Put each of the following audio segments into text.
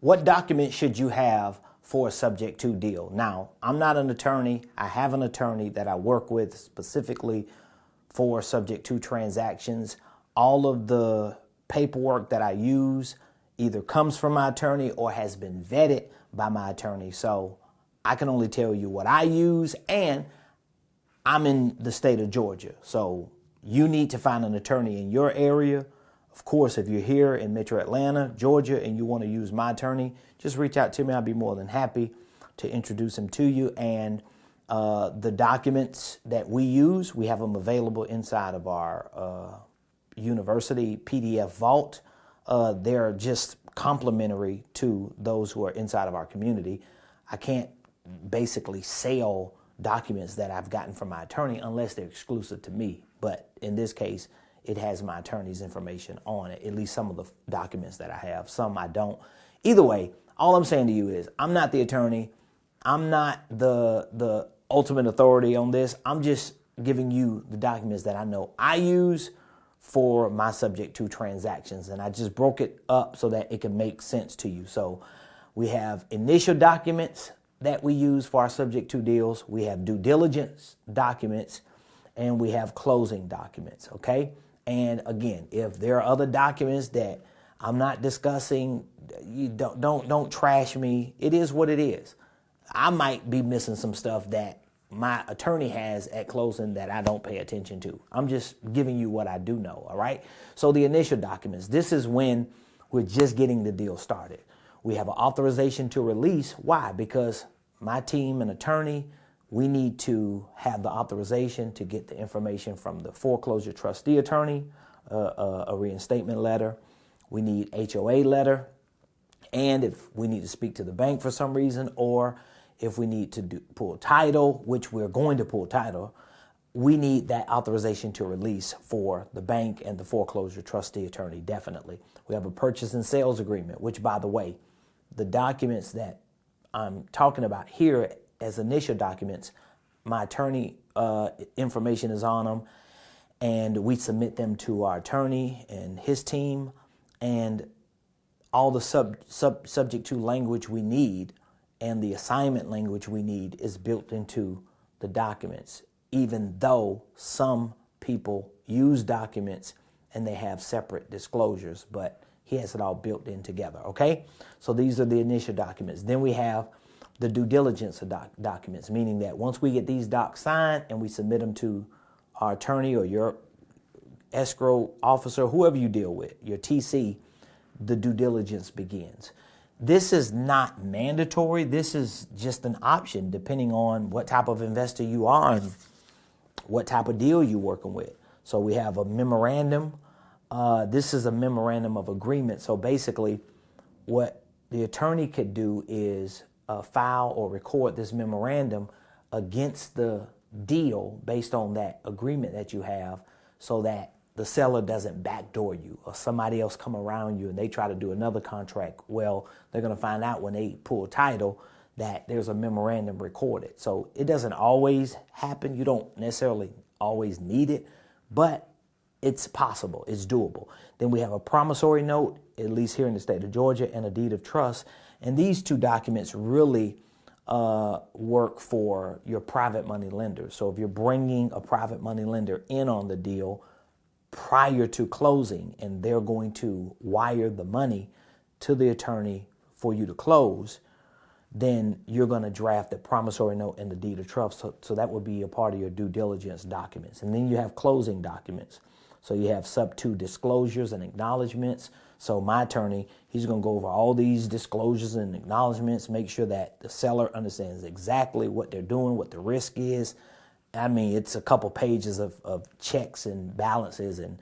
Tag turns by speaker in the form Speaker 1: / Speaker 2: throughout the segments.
Speaker 1: What documents should you have for a subject to deal? Now, I'm not an attorney. I have an attorney that I work with specifically for subject to transactions. All of the paperwork that I use either comes from my attorney or has been vetted by my attorney. So I can only tell you what I use, and I'm in the state of Georgia. So you need to find an attorney in your area. Of course, if you're here in Metro Atlanta, Georgia, and you want to use my attorney, just reach out to me. I'll be more than happy to introduce him to you. And the documents that we use, we have them available inside of our university PDF vault. They're just complimentary to those who are inside of our community. I can't basically sell documents that I've gotten from my attorney unless they're exclusive to me. But in this case, it has my attorney's information on it, at least some of the documents that I have. Some I don't. Either way, all I'm saying to you is I'm not the attorney. I'm not the ultimate authority on this. I'm just giving you the documents that I know I use for my subject to transactions. And I just broke it up so that it can make sense to you. So we have initial documents that we use for our subject to deals. We have due diligence documents, and we have closing documents, okay? And again, if there are other documents that I'm not discussing, you don't trash me. It is what it is. I might be missing some stuff that my attorney has at closing that I don't pay attention to. I'm just giving you what I do know, all right? So the initial documents, this is when we're just getting the deal started. We have an authorization to release. Why? Because my team and attorney, we need to have the authorization to get the information from the foreclosure trustee attorney, a reinstatement letter. We need HOA letter. And if we need to speak to the bank for some reason, or if we need to pull title, which we're going to pull title, we need that authorization to release for the bank and the foreclosure trustee attorney, definitely. We have a purchase and sales agreement, which, by the way, the documents that I'm talking about here as initial documents, my attorney information is on them, and we submit them to our attorney and his team, and all the subject to language we need and the assignment language we need is built into the documents, even though some people use documents and they have separate disclosures, but he has it all built in together, okay? So these are the initial documents. Then we have the due diligence documents, meaning that once we get these docs signed and we submit them to our attorney or your escrow officer, whoever you deal with, your TC, the due diligence begins. This is not mandatory. This is just an option depending on what type of investor you are and what type of deal you're working with. So we have a memorandum. This is a memorandum of agreement. So basically what the attorney could do is file or record this memorandum against the deal based on that agreement that you have, so that the seller doesn't backdoor you or somebody else come around you and they try to do another contract. Well, they're going to find out when they pull title that there's a memorandum recorded. So it doesn't always happen. You don't necessarily always need it, but it's possible. It's doable. Then we have a promissory note, at least here in the state of Georgia, and a deed of trust. And these two documents really work for your private money lender. So if you're bringing a private money lender in on the deal prior to closing, and they're going to wire the money to the attorney for you to close, then you're going to draft the promissory note and the deed of trust. So that would be a part of your due diligence documents. And then you have closing documents. So you have sub 2 disclosures and acknowledgments. So my attorney, he's going to go over all these disclosures and acknowledgments, make sure that the seller understands exactly what they're doing, what the risk is. I mean, it's a couple pages of checks and balances and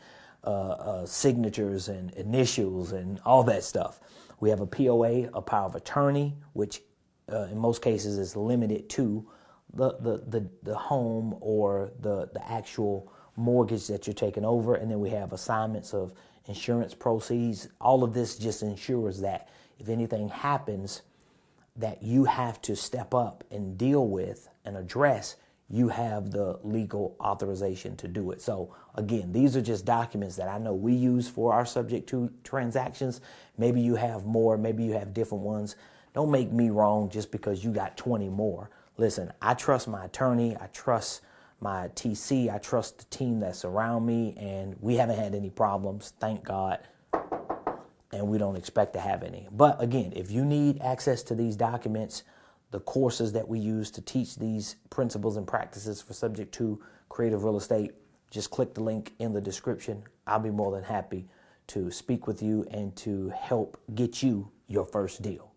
Speaker 1: signatures and initials and all that stuff. We have a POA, a power of attorney, which in most cases is limited to the home or the actual mortgage that you're taking over. And then we have assignments of insurance proceeds. All of this just ensures that if anything happens that you have to step up and deal with and address, you have the legal authorization to do it. So again, these are just documents that I know we use for our subject to transactions. Maybe you have more, maybe you have different ones. Don't make me wrong just because you got 20 more. Listen, I trust my attorney, I trust my TC, I trust the team that's around me, and we haven't had any problems, thank God, and we don't expect to have any. But again, if you need access to these documents, the courses that we use to teach these principles and practices for subject to creative real estate, just click the link in the description. I'll be more than happy to speak with you and to help get you your first deal.